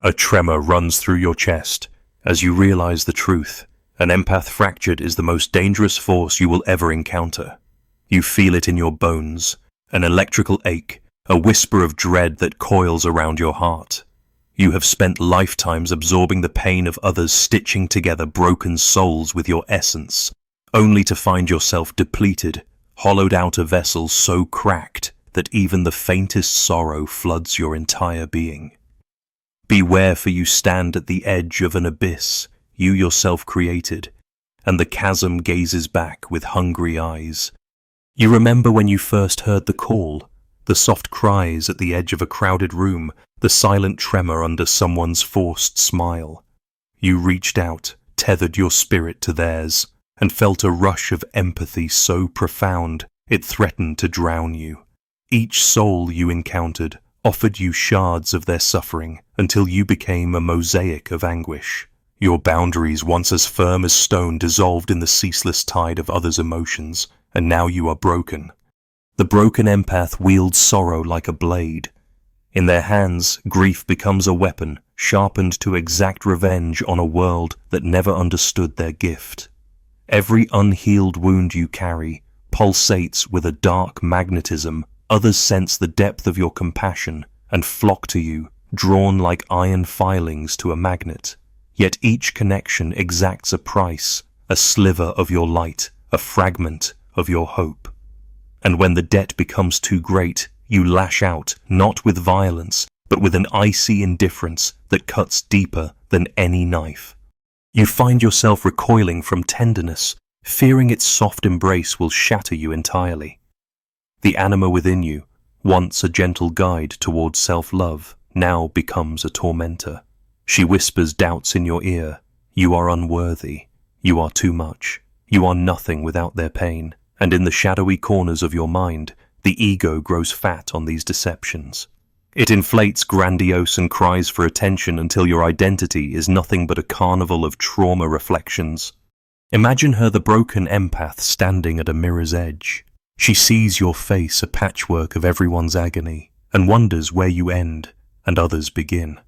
A tremor runs through your chest as you realize the truth. An empath fractured is the most dangerous force you will ever encounter. You feel it in your bones, an electrical ache, a whisper of dread that coils around your heart. You have spent lifetimes absorbing the pain of others, stitching together broken souls with your essence, only to find yourself depleted, hollowed out a vessel so cracked that even the faintest sorrow floods your entire being. Beware, for you stand at the edge of an abyss you yourself created, and the chasm gazes back with hungry eyes. You remember when you first heard the call, the soft cries at the edge of a crowded room, the silent tremor under someone's forced smile. You reached out, tethered your spirit to theirs, and felt a rush of empathy so profound it threatened to drown you. Each soul you encountered offered you shards of their suffering until you became a mosaic of anguish. Your boundaries, once as firm as stone, dissolved in the ceaseless tide of others' emotions, and now you are broken. The broken empath wields sorrow like a blade. In their hands, grief becomes a weapon, sharpened to exact revenge on a world that never understood their gift. Every unhealed wound you carry pulsates with a dark magnetism. Others sense the depth of your compassion and flock to you, drawn like iron filings to a magnet. Yet each connection exacts a price, a sliver of your light, a fragment of your hope. And when the debt becomes too great, you lash out, not with violence, but with an icy indifference that cuts deeper than any knife. You find yourself recoiling from tenderness, fearing its soft embrace will shatter you entirely. The anima within you, once a gentle guide towards self-love, now becomes a tormentor. She whispers doubts in your ear. You are unworthy. You are too much. You are nothing without their pain. And in the shadowy corners of your mind, the ego grows fat on these deceptions. It inflates grandiose and cries for attention until your identity is nothing but a carnival of trauma reflections. Imagine her, the broken empath, standing at a mirror's edge. She sees your face, a patchwork of everyone's agony, and wonders where you end and others begin.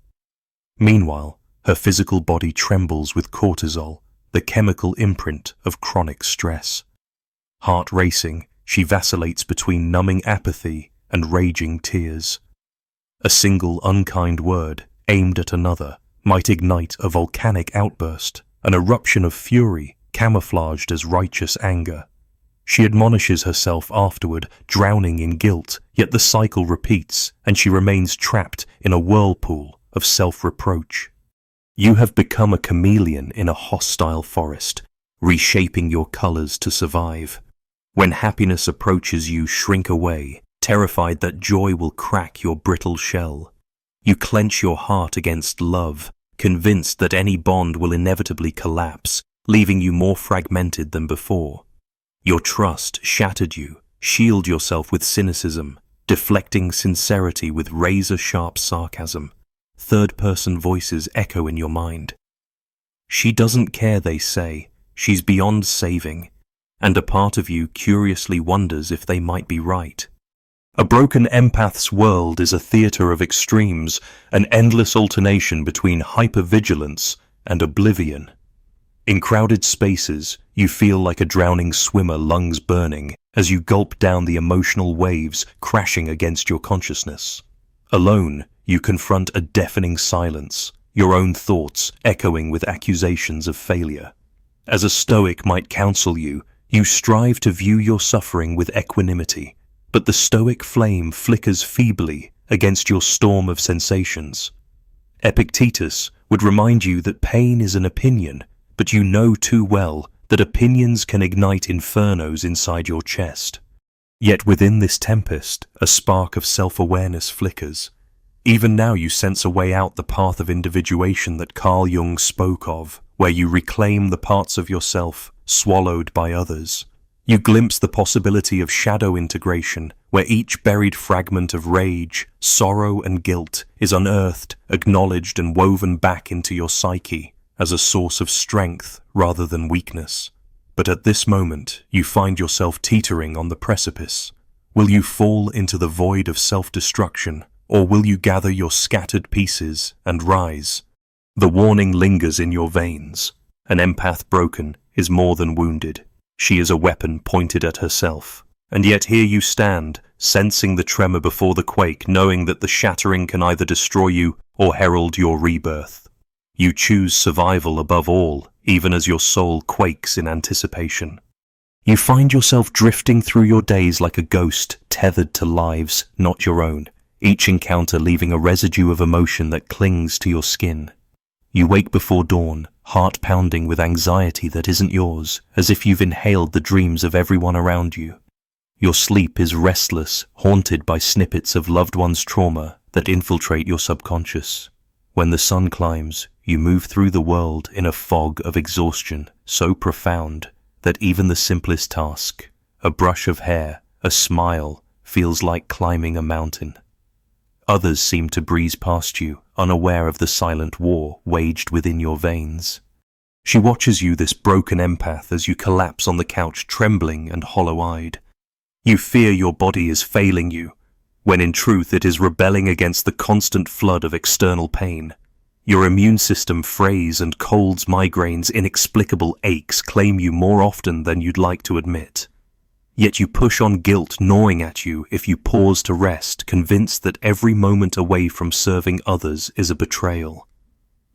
Meanwhile, her physical body trembles with cortisol, the chemical imprint of chronic stress. Heart racing, she vacillates between numbing apathy and raging tears. A single unkind word aimed at another might ignite a volcanic outburst, an eruption of fury camouflaged as righteous anger. She admonishes herself afterward, drowning in guilt, yet the cycle repeats, and she remains trapped in a whirlpool of self-reproach. You have become a chameleon in a hostile forest, reshaping your colors to survive. When happiness approaches, you shrink away, terrified that joy will crack your brittle shell. You clench your heart against love, convinced that any bond will inevitably collapse, leaving you more fragmented than before. Your trust shattered you. Shield yourself with cynicism, deflecting sincerity with razor-sharp sarcasm. Third-person voices echo in your mind. She doesn't care, they say. She's beyond saving. And a part of you curiously wonders if they might be right. A broken empath's world is a theater of extremes, an endless alternation between hypervigilance and oblivion. In crowded spaces, you feel like a drowning swimmer, lungs burning, as you gulp down the emotional waves crashing against your consciousness. Alone, you confront a deafening silence, your own thoughts echoing with accusations of failure. As a Stoic might counsel you, you strive to view your suffering with equanimity, but the Stoic flame flickers feebly against your storm of sensations. Epictetus would remind you that pain is an opinion, but you know too well that opinions can ignite infernos inside your chest. Yet within this tempest, a spark of self-awareness flickers. Even now you sense a way out, the path of individuation that Carl Jung spoke of, where you reclaim the parts of yourself swallowed by others. You glimpse the possibility of shadow integration, where each buried fragment of rage, sorrow and guilt is unearthed, acknowledged and woven back into your psyche as a source of strength rather than weakness. But at this moment, you find yourself teetering on the precipice. Will you fall into the void of self-destruction, or will you gather your scattered pieces and rise? The warning lingers in your veins. An empath broken is more than wounded. She is a weapon pointed at herself. And yet here you stand, sensing the tremor before the quake, knowing that the shattering can either destroy you or herald your rebirth. You choose survival above all, even as your soul quakes in anticipation. You find yourself drifting through your days like a ghost, tethered to lives not your own, each encounter leaving a residue of emotion that clings to your skin. You wake before dawn, heart pounding with anxiety that isn't yours, as if you've inhaled the dreams of everyone around you. Your sleep is restless, haunted by snippets of loved ones' trauma that infiltrate your subconscious. When the sun climbs, you move through the world in a fog of exhaustion so profound that even the simplest task, a brush of hair, a smile, feels like climbing a mountain. Others seem to breeze past you, unaware of the silent war waged within your veins. She watches you, this broken empath, as you collapse on the couch, trembling and hollow-eyed. You fear your body is failing you, when in truth it is rebelling against the constant flood of external pain. Your immune system frays and colds, migraines, inexplicable aches claim you more often than you'd like to admit. Yet you push on, guilt gnawing at you if you pause to rest, convinced that every moment away from serving others is a betrayal.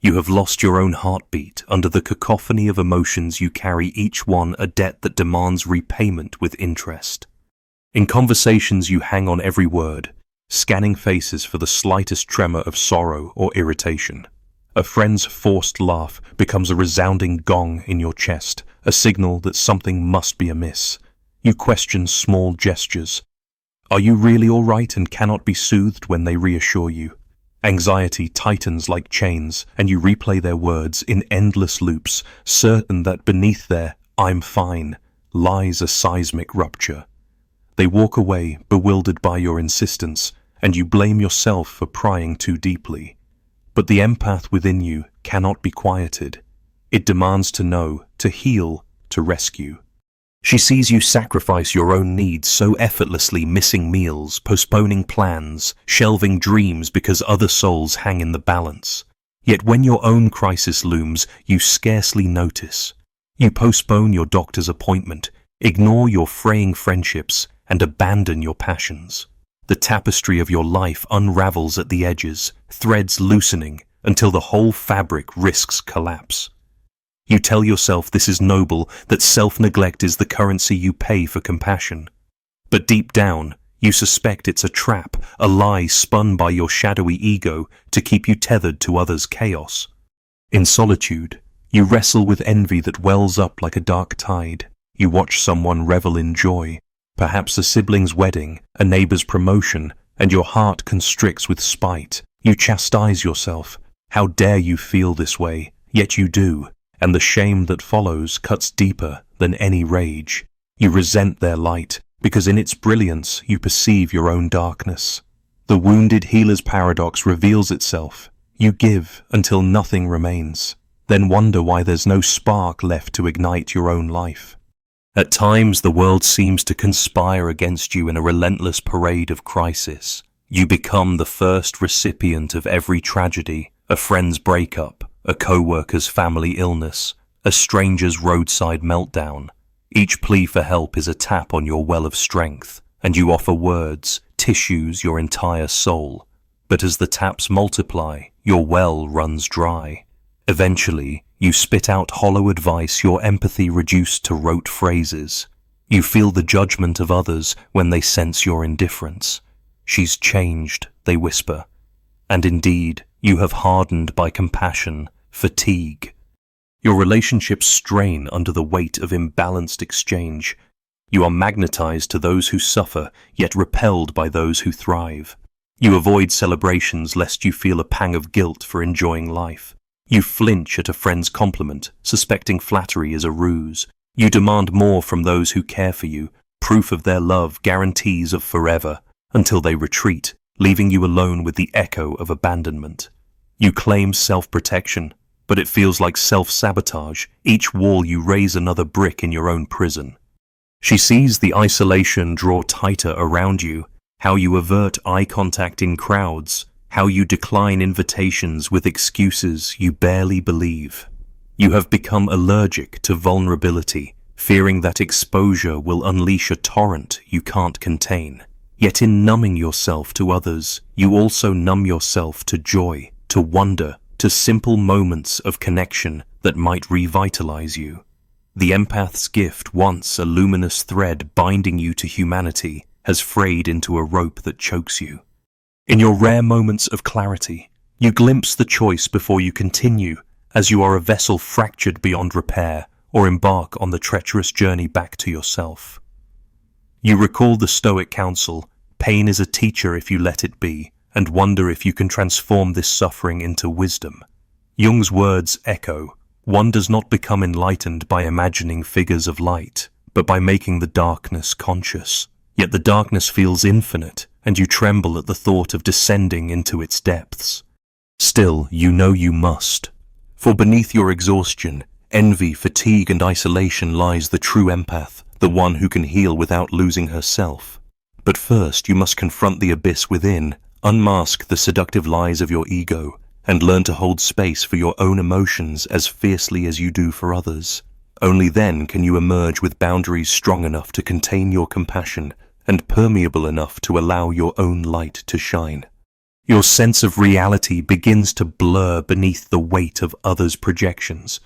You have lost your own heartbeat under the cacophony of emotions you carry, each one a debt that demands repayment with interest. In conversations you hang on every word, scanning faces for the slightest tremor of sorrow or irritation. A friend's forced laugh becomes a resounding gong in your chest, a signal that something must be amiss. You question small gestures. Are you really all right and cannot be soothed when they reassure you? Anxiety tightens like chains, and you replay their words in endless loops, certain that beneath their "I'm fine" lies a seismic rupture. They walk away, bewildered by your insistence, and you blame yourself for prying too deeply. But the empath within you cannot be quieted. It demands to know, to heal, to rescue. She sees you sacrifice your own needs so effortlessly, missing meals, postponing plans, shelving dreams because other souls hang in the balance. Yet when your own crisis looms, you scarcely notice. You postpone your doctor's appointment, ignore your fraying friendships, and abandon your passions. The tapestry of your life unravels at the edges, threads loosening until the whole fabric risks collapse. You tell yourself this is noble, that self-neglect is the currency you pay for compassion. But deep down, you suspect it's a trap, a lie spun by your shadowy ego to keep you tethered to others' chaos. In solitude, you wrestle with envy that wells up like a dark tide. You watch someone revel in joy, perhaps a sibling's wedding, a neighbor's promotion, and your heart constricts with spite. You chastise yourself. How dare you feel this way? Yet you do, and the shame that follows cuts deeper than any rage. You resent their light, because in its brilliance you perceive your own darkness. The wounded healer's paradox reveals itself. You give until nothing remains, then wonder why there's no spark left to ignite your own life. At times, the world seems to conspire against you in a relentless parade of crisis. You become the first recipient of every tragedy, a friend's breakup, a co-worker's family illness, a stranger's roadside meltdown. Each plea for help is a tap on your well of strength, and you offer words, tissues your entire soul. But as the taps multiply, your well runs dry. Eventually, you spit out hollow advice, your empathy reduced to rote phrases. You feel the judgment of others when they sense your indifference. She's changed, they whisper. And indeed, you have hardened by compassion, fatigue. Your relationships strain under the weight of imbalanced exchange. You are magnetized to those who suffer, yet repelled by those who thrive. You avoid celebrations lest you feel a pang of guilt for enjoying life. You flinch at a friend's compliment, suspecting flattery is a ruse. You demand more from those who care for you, proof of their love, guarantees of forever, until they retreat, leaving you alone with the echo of abandonment. You claim self-protection, but it feels like self-sabotage. Each wall you raise another brick in your own prison. She sees the isolation draw tighter around you, how you avert eye contact in crowds, how you decline invitations with excuses you barely believe. You have become allergic to vulnerability, fearing that exposure will unleash a torrent you can't contain. Yet in numbing yourself to others, you also numb yourself to joy, to wonder, to simple moments of connection that might revitalize you. The empath's gift, once a luminous thread binding you to humanity, has frayed into a rope that chokes you. In your rare moments of clarity, you glimpse the choice before you continue, as you are a vessel fractured beyond repair, or embark on the treacherous journey back to yourself. You recall the Stoic counsel, pain is a teacher if you let it be, and wonder if you can transform this suffering into wisdom. Jung's words echo, one does not become enlightened by imagining figures of light, but by making the darkness conscious. Yet the darkness feels infinite, and you tremble at the thought of descending into its depths. Still, you know you must. For beneath your exhaustion, envy, fatigue, and isolation lies the true empath, the one who can heal without losing herself. But first, you must confront the abyss within, unmask the seductive lies of your ego, and learn to hold space for your own emotions as fiercely as you do for others. Only then can you emerge with boundaries strong enough to contain your compassion and permeable enough to allow your own light to shine. Your sense of reality begins to blur beneath the weight of others' projections.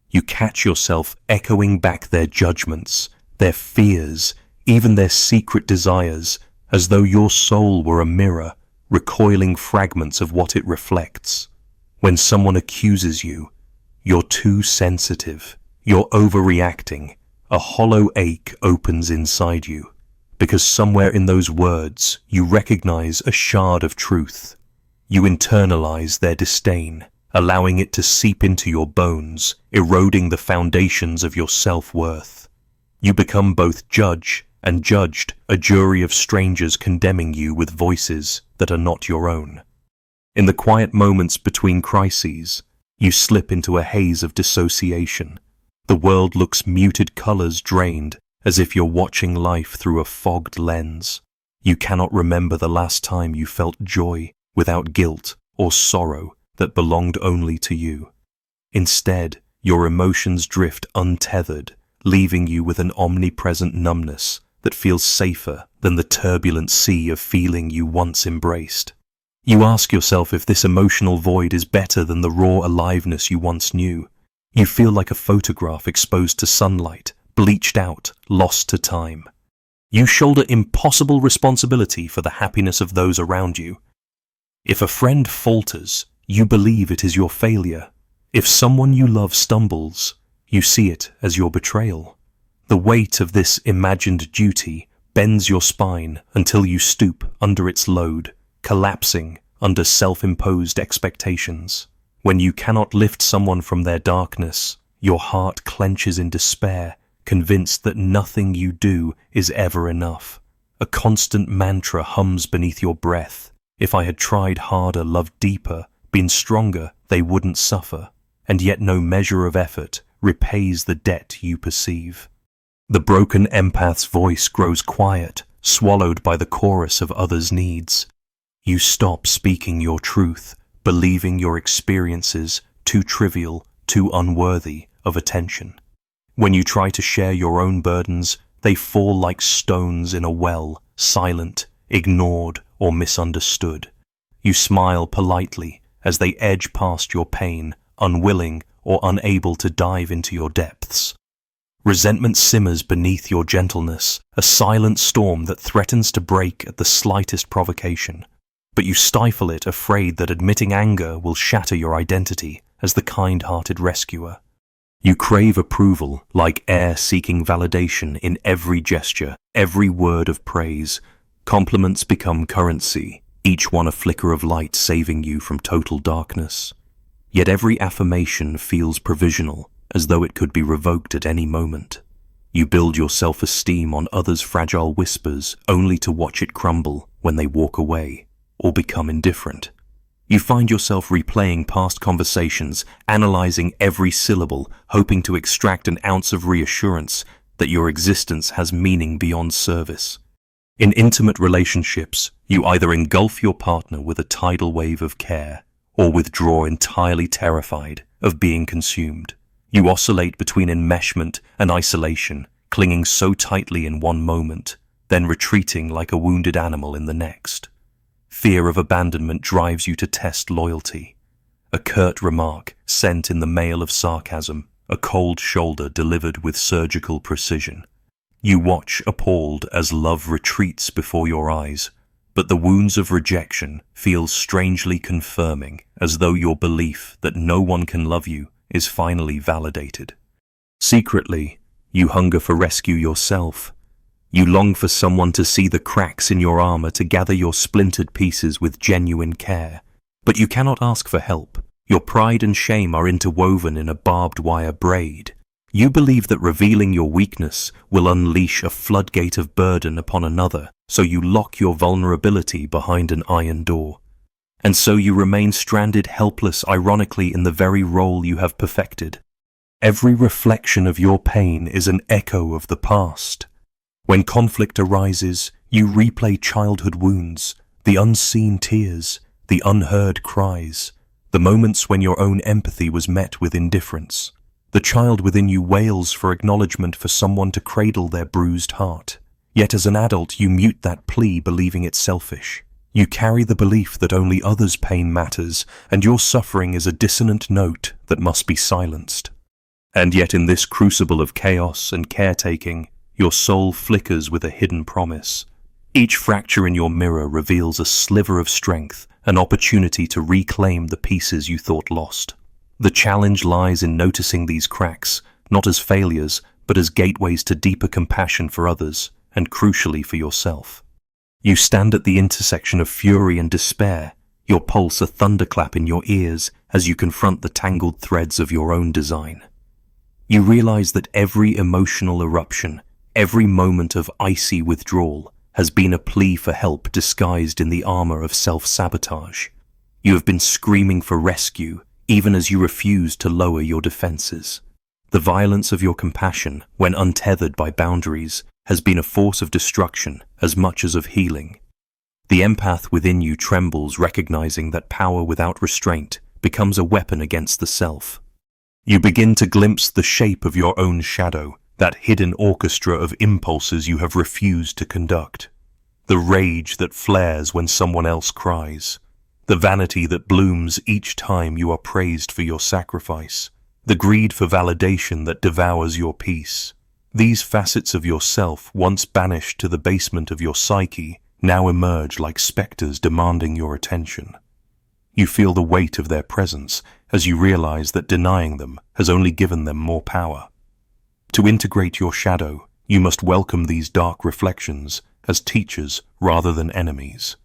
You catch yourself echoing back their judgments, their fears, even their secret desires, as though your soul were a mirror, recoiling fragments of what it reflects. When someone accuses you, you're too sensitive, you're overreacting, a hollow ache opens inside you, because somewhere in those words you recognize a shard of truth. You internalize their disdain, allowing it to seep into your bones, eroding the foundations of your self-worth. You become both judge and judged, a jury of strangers condemning you with voices that are not your own. In the quiet moments between crises, you slip into a haze of dissociation. The world looks muted colors drained, as if you're watching life through a fogged lens. You cannot remember the last time you felt joy without guilt or sorrow that belonged only to you. Instead, your emotions drift untethered, leaving you with an omnipresent numbness that feels safer than the turbulent sea of feeling you once embraced. You ask yourself if this emotional void is better than the raw aliveness you once knew. You feel like a photograph exposed to sunlight, bleached out, lost to time. You shoulder impossible responsibility for the happiness of those around you. If a friend falters, you believe it is your failure. If someone you love stumbles, you see it as your betrayal. The weight of this imagined duty bends your spine until you stoop under its load, collapsing under self-imposed expectations. When you cannot lift someone from their darkness, your heart clenches in despair, convinced that nothing you do is ever enough. A constant mantra hums beneath your breath. If I had tried harder, loved deeper, been stronger, they wouldn't suffer. And yet no measure of effort repays the debt you perceive. The broken empath's voice grows quiet, swallowed by the chorus of others' needs. You stop speaking your truth, believing your experiences too trivial, too unworthy of attention. When you try to share your own burdens, they fall like stones in a well, silent, ignored, or misunderstood. You smile politely as they edge past your pain, unwilling or unable to dive into your depths. Resentment simmers beneath your gentleness, a silent storm that threatens to break at the slightest provocation. But you stifle it, afraid that admitting anger will shatter your identity as the kind-hearted rescuer. You crave approval, like air seeking validation in every gesture, every word of praise. Compliments become currency, each one a flicker of light saving you from total darkness. Yet every affirmation feels provisional, as though it could be revoked at any moment. You build your self-esteem on others' fragile whispers, only to watch it crumble when they walk away or become indifferent. You find yourself replaying past conversations, analyzing every syllable, hoping to extract an ounce of reassurance that your existence has meaning beyond service. In intimate relationships, you either engulf your partner with a tidal wave of care or withdraw entirely terrified of being consumed. You oscillate between enmeshment and isolation, clinging so tightly in one moment, then retreating like a wounded animal in the next. Fear of abandonment drives you to test loyalty. A curt remark sent in the mail of sarcasm, a cold shoulder delivered with surgical precision. You watch appalled as love retreats before your eyes, but the wounds of rejection feel strangely confirming, as though your belief that no one can love you is finally validated. Secretly, you hunger for rescue yourself. You long for someone to see the cracks in your armor, to gather your splintered pieces with genuine care. But you cannot ask for help. Your pride and shame are interwoven in a barbed wire braid. You believe that revealing your weakness will unleash a floodgate of burden upon another, so you lock your vulnerability behind an iron door. And so you remain stranded, helpless, ironically, in the very role you have perfected. Every reflection of your pain is an echo of the past. When conflict arises, you replay childhood wounds, the unseen tears, the unheard cries, the moments when your own empathy was met with indifference. The child within you wails for acknowledgement, for someone to cradle their bruised heart. Yet as an adult, you mute that plea, believing it selfish. You carry the belief that only others' pain matters, and your suffering is a dissonant note that must be silenced. And yet in this crucible of chaos and caretaking, your soul flickers with a hidden promise. Each fracture in your mirror reveals a sliver of strength, an opportunity to reclaim the pieces you thought lost. The challenge lies in noticing these cracks, not as failures, but as gateways to deeper compassion for others, and crucially for yourself. You stand at the intersection of fury and despair, your pulse a thunderclap in your ears as you confront the tangled threads of your own design. You realize that every emotional eruption, every moment of icy withdrawal, has been a plea for help disguised in the armor of self-sabotage. You have been screaming for rescue, even as you refuse to lower your defenses. The violence of your compassion, when untethered by boundaries, has been a force of destruction as much as of healing. The empath within you trembles, recognizing that power without restraint becomes a weapon against the self. You begin to glimpse the shape of your own shadow, that hidden orchestra of impulses you have refused to conduct. The rage that flares when someone else cries. The vanity that blooms each time you are praised for your sacrifice. The greed for validation that devours your peace. These facets of yourself, once banished to the basement of your psyche, now emerge like specters demanding your attention. You feel the weight of their presence as you realize that denying them has only given them more power. To integrate your shadow, you must welcome these dark reflections as teachers rather than enemies.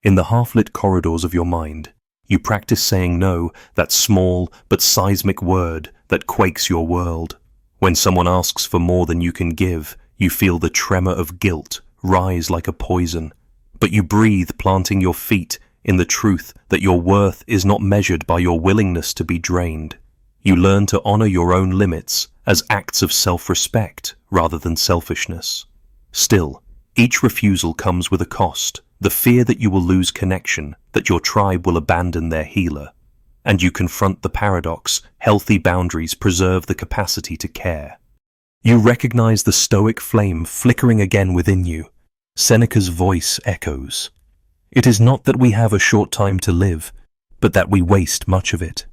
In the half-lit corridors of your mind, you practice saying no, that small but seismic word that quakes your world. When someone asks for more than you can give, you feel the tremor of guilt rise like a poison. But you breathe, planting your feet in the truth that your worth is not measured by your willingness to be drained. You learn to honor your own limits as acts of self-respect rather than selfishness. Still, each refusal comes with a cost, the fear that you will lose connection, that your tribe will abandon their healer. And you confront the paradox: healthy boundaries preserve the capacity to care. You recognize the Stoic flame flickering again within you. Seneca's voice echoes. It is not that we have a short time to live, but that we waste much of it.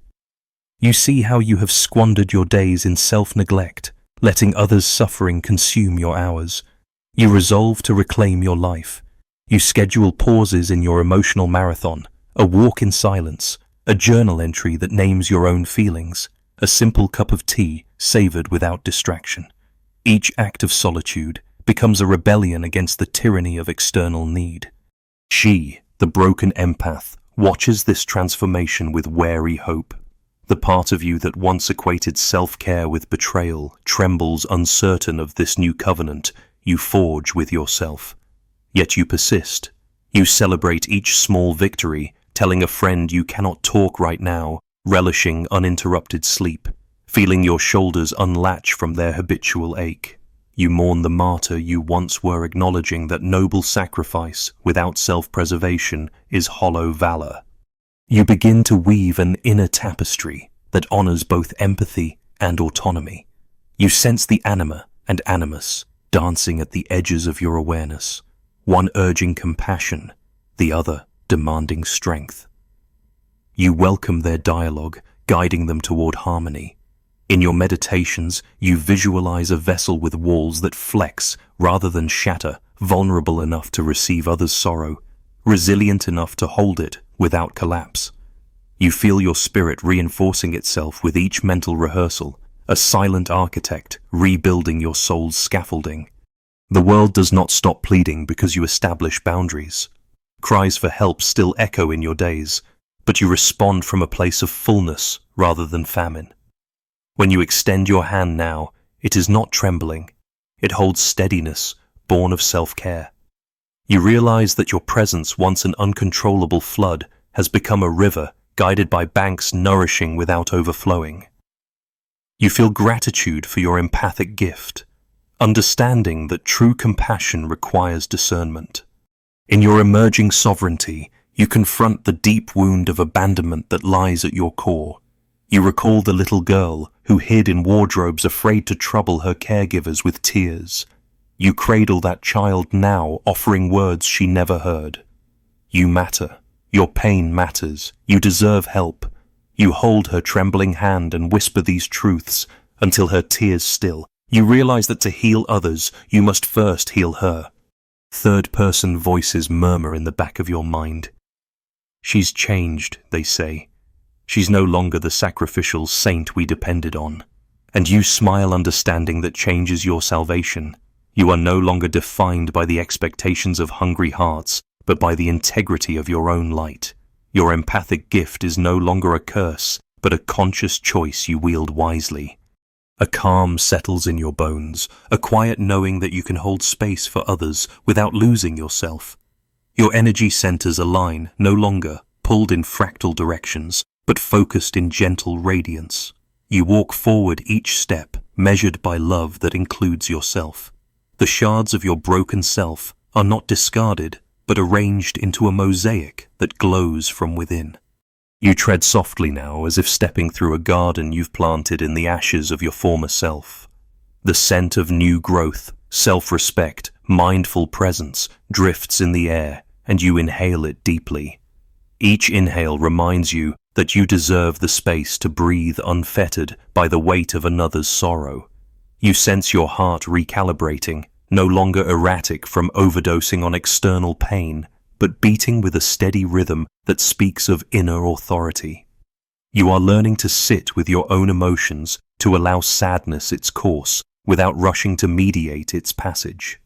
You see how you have squandered your days in self-neglect, letting others' suffering consume your hours. You resolve to reclaim your life. You schedule pauses in your emotional marathon, a walk in silence, a journal entry that names your own feelings, a simple cup of tea savored without distraction. Each act of solitude becomes a rebellion against the tyranny of external need. She, the broken empath, watches this transformation with wary hope. The part of you that once equated self-care with betrayal trembles, uncertain of this new covenant you forge with yourself. Yet you persist. You celebrate each small victory, telling a friend you cannot talk right now, relishing uninterrupted sleep, feeling your shoulders unlatch from their habitual ache. You mourn the martyr you once were, acknowledging that noble sacrifice without self-preservation is hollow valor. You begin to weave an inner tapestry that honors both empathy and autonomy. You sense the anima and animus dancing at the edges of your awareness, one urging compassion, the other demanding strength. You welcome their dialogue, guiding them toward harmony. In your meditations, you visualize a vessel with walls that flex rather than shatter, vulnerable enough to receive others' sorrow, resilient enough to hold it without collapse. You feel your spirit reinforcing itself with each mental rehearsal, a silent architect rebuilding your soul's scaffolding. The world does not stop pleading because you establish boundaries. Cries for help still echo in your days, but you respond from a place of fullness rather than famine. When you extend your hand now, it is not trembling. It holds steadiness, born of self-care. You realize that your presence, once an uncontrollable flood, has become a river guided by banks nourishing without overflowing. You feel gratitude for your empathic gift, understanding that true compassion requires discernment. In your emerging sovereignty, you confront the deep wound of abandonment that lies at your core. You recall the little girl who hid in wardrobes afraid to trouble her caregivers with tears. You cradle that child now, offering words she never heard. You matter. Your pain matters. You deserve help. You hold her trembling hand and whisper these truths until her tears still. You realize that to heal others, you must first heal her. Third-person voices murmur in the back of your mind. She's changed, they say. She's no longer the sacrificial saint we depended on. And you smile, understanding that change is your salvation. You are no longer defined by the expectations of hungry hearts, but by the integrity of your own light. Your empathic gift is no longer a curse, but a conscious choice you wield wisely. A calm settles in your bones, a quiet knowing that you can hold space for others without losing yourself. Your energy centers align, no longer pulled in fractal directions, but focused in gentle radiance. You walk forward each step, measured by love that includes yourself. The shards of your broken self are not discarded, but arranged into a mosaic that glows from within. You tread softly now, as if stepping through a garden you've planted in the ashes of your former self. The scent of new growth, self-respect, mindful presence drifts in the air, and you inhale it deeply. Each inhale reminds you that you deserve the space to breathe unfettered by the weight of another's sorrow. You sense your heart recalibrating, no longer erratic from overdosing on external pain, but beating with a steady rhythm that speaks of inner authority. You are learning to sit with your own emotions, to allow sadness its course, without rushing to mediate its passage.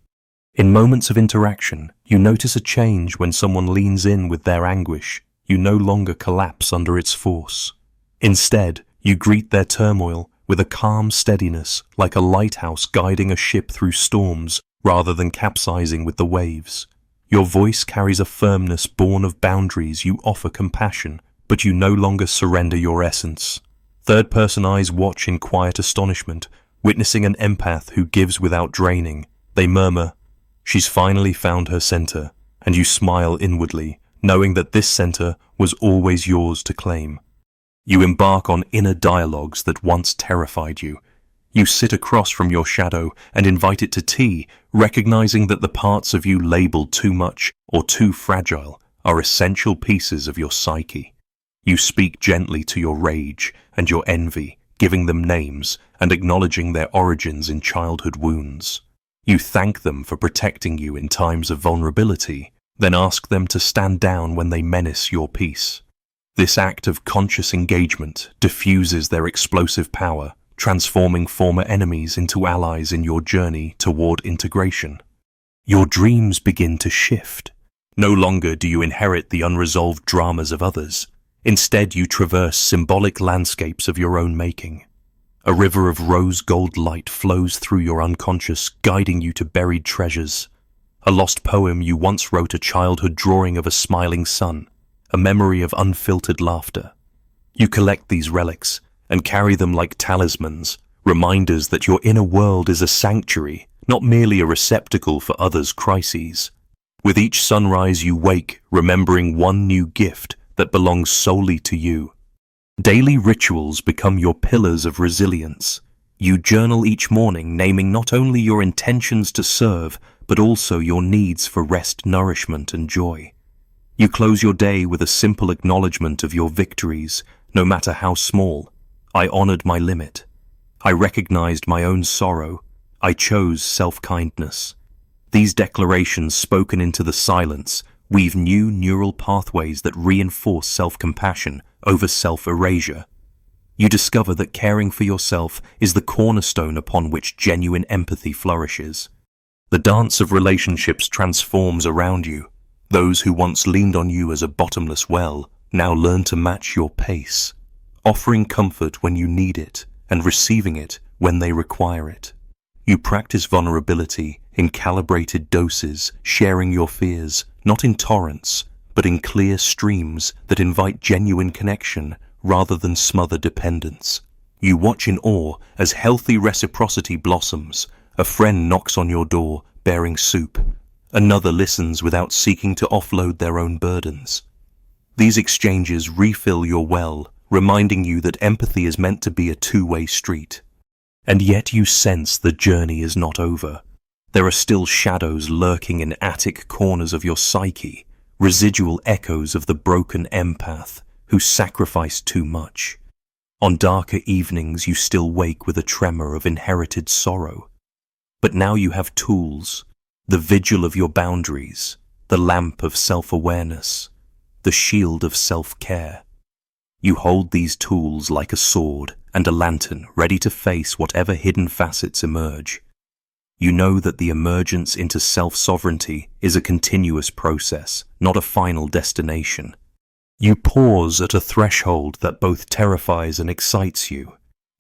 In moments of interaction, you notice a change when someone leans in with their anguish. You no longer collapse under its force. Instead, you greet their turmoil with a calm steadiness, like a lighthouse guiding a ship through storms rather than capsizing with the waves. Your voice carries a firmness born of boundaries. You offer compassion, but you no longer surrender your essence. Third-person eyes watch in quiet astonishment, witnessing an empath who gives without draining. They murmur, "She's finally found her center," and you smile inwardly, knowing that this center was always yours to claim. You embark on inner dialogues that once terrified you. You sit across from your shadow and invite it to tea, recognizing that the parts of you labeled too much or too fragile are essential pieces of your psyche. You speak gently to your rage and your envy, giving them names and acknowledging their origins in childhood wounds. You thank them for protecting you in times of vulnerability, then ask them to stand down when they menace your peace. This act of conscious engagement diffuses their explosive power, transforming former enemies into allies in your journey toward integration. Your dreams begin to shift. No longer do you inherit the unresolved dramas of others. Instead, you traverse symbolic landscapes of your own making. A river of rose-gold light flows through your unconscious, guiding you to buried treasures. A lost poem you once wrote, a childhood drawing of a smiling sun, a memory of unfiltered laughter. You collect these relics and carry them like talismans, reminders that your inner world is a sanctuary, not merely a receptacle for others' crises. With each sunrise you wake, remembering one new gift that belongs solely to you. Daily rituals become your pillars of resilience. You journal each morning, naming not only your intentions to serve, but also your needs for rest, nourishment, and joy. You close your day with a simple acknowledgement of your victories, no matter how small. I honored my limit. I recognized my own sorrow. I chose self-kindness. These declarations, spoken into the silence, weave new neural pathways that reinforce self-compassion over self-erasure. You discover that caring for yourself is the cornerstone upon which genuine empathy flourishes. The dance of relationships transforms around you. Those who once leaned on you as a bottomless well now learn to match your pace, offering comfort when you need it and receiving it when they require it. You practice vulnerability in calibrated doses, sharing your fears, not in torrents, but in clear streams that invite genuine connection rather than smother dependence. You watch in awe as healthy reciprocity blossoms. A friend knocks on your door bearing soup. Another listens without seeking to offload their own burdens. These exchanges refill your well, reminding you that empathy is meant to be a two-way street. And yet you sense the journey is not over. There are still shadows lurking in attic corners of your psyche, residual echoes of the broken empath who sacrificed too much. On darker evenings you still wake with a tremor of inherited sorrow. But now you have tools, the vigil of your boundaries, the lamp of self-awareness, the shield of self-care. You hold these tools like a sword and a lantern, ready to face whatever hidden facets emerge. You know that the emergence into self-sovereignty is a continuous process, not a final destination. You pause at a threshold that both terrifies and excites you.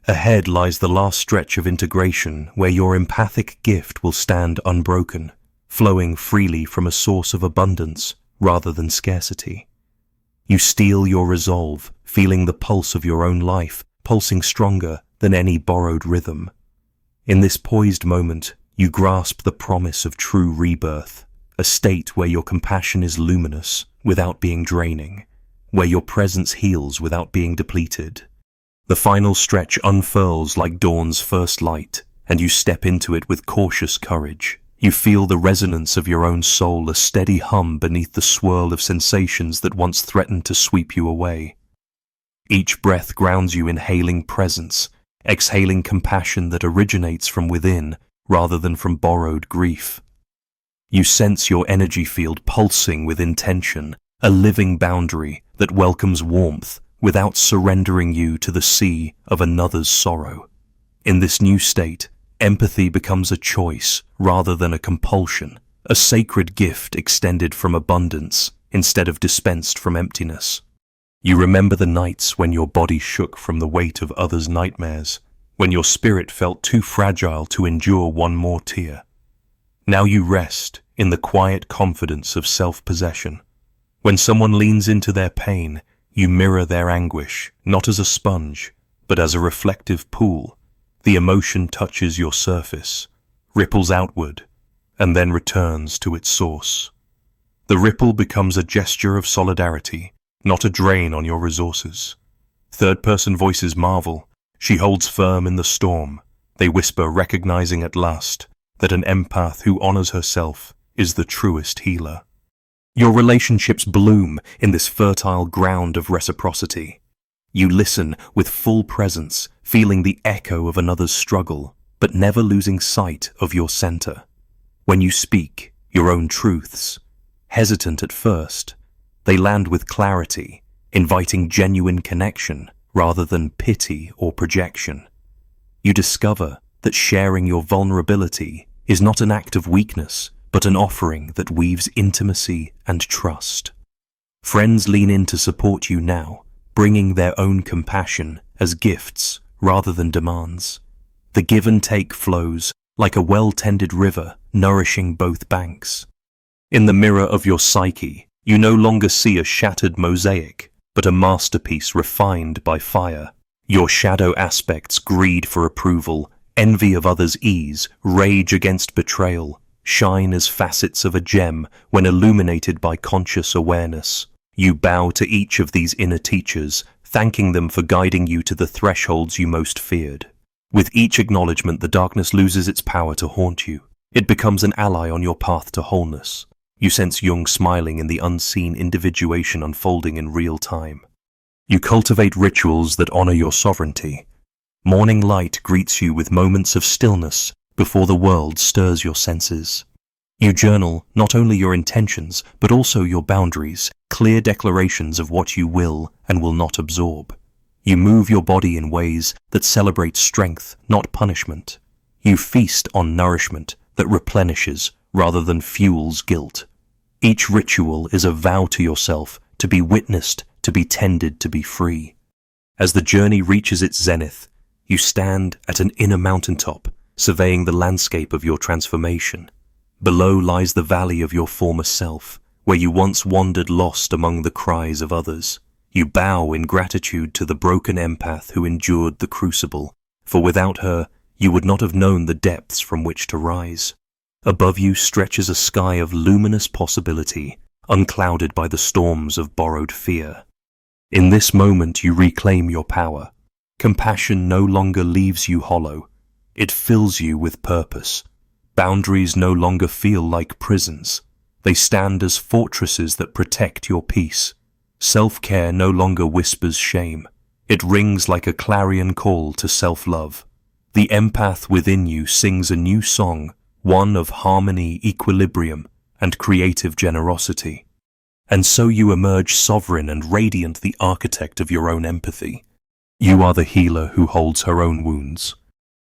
Ahead lies the last stretch of integration where your empathic gift will stand unbroken, flowing freely from a source of abundance rather than scarcity. You steel your resolve, feeling the pulse of your own life, pulsing stronger than any borrowed rhythm. In this poised moment, you grasp the promise of true rebirth, a state where your compassion is luminous without being draining, where your presence heals without being depleted. The final stretch unfurls like dawn's first light, and you step into it with cautious courage. You feel the resonance of your own soul, a steady hum beneath the swirl of sensations that once threatened to sweep you away. Each breath grounds you in hailing presence, exhaling compassion that originates from within rather than from borrowed grief. You sense your energy field pulsing with intention, a living boundary that welcomes warmth without surrendering you to the sea of another's sorrow. In this new state, empathy becomes a choice rather than a compulsion, a sacred gift extended from abundance instead of dispensed from emptiness. You remember the nights when your body shook from the weight of others' nightmares, when your spirit felt too fragile to endure one more tear. Now you rest in the quiet confidence of self-possession. When someone leans into their pain, you mirror their anguish, not as a sponge, but as a reflective pool. The emotion touches your surface, ripples outward, and then returns to its source. The ripple becomes a gesture of solidarity, not a drain on your resources. Third-person voices marvel. She holds firm in the storm. They whisper, recognizing at last that an empath who honors herself is the truest healer. Your relationships bloom in this fertile ground of reciprocity. You listen with full presence, feeling the echo of another's struggle, but never losing sight of your center. When you speak your own truths, hesitant at first, they land with clarity, inviting genuine connection rather than pity or projection. You discover that sharing your vulnerability is not an act of weakness, but an offering that weaves intimacy and trust. Friends lean in to support you now, bringing their own compassion as gifts rather than demands. The give and take flows like a well-tended river, nourishing both banks. In the mirror of your psyche, you no longer see a shattered mosaic, but a masterpiece refined by fire. Your shadow aspects greed for approval, envy of others' ease, rage against betrayal, shine as facets of a gem when illuminated by conscious awareness. You bow to each of these inner teachers, thanking them for guiding you to the thresholds you most feared. With each acknowledgement, the darkness loses its power to haunt you. It becomes an ally on your path to wholeness. You sense Jung smiling in the unseen individuation unfolding in real time. You cultivate rituals that honor your sovereignty. Morning light greets you with moments of stillness before the world stirs your senses. You journal not only your intentions, but also your boundaries, clear declarations of what you will and will not absorb. You move your body in ways that celebrate strength, not punishment. You feast on nourishment that replenishes rather than fuels guilt. Each ritual is a vow to yourself to be witnessed, to be tended, to be free. As the journey reaches its zenith, you stand at an inner mountaintop, surveying the landscape of your transformation. Below lies the valley of your former self, where you once wandered lost among the cries of others. You bow in gratitude to the broken empath who endured the crucible, for without her, you would not have known the depths from which to rise. Above you stretches a sky of luminous possibility, unclouded by the storms of borrowed fear. In this moment you reclaim your power. Compassion no longer leaves you hollow. It fills you with purpose. Boundaries no longer feel like prisons. They stand as fortresses that protect your peace. Self-care no longer whispers shame. It rings like a clarion call to self-love. The empath within you sings a new song, one of harmony, equilibrium, and creative generosity. And so you emerge sovereign and radiant, the architect of your own empathy. You are the healer who holds her own wounds.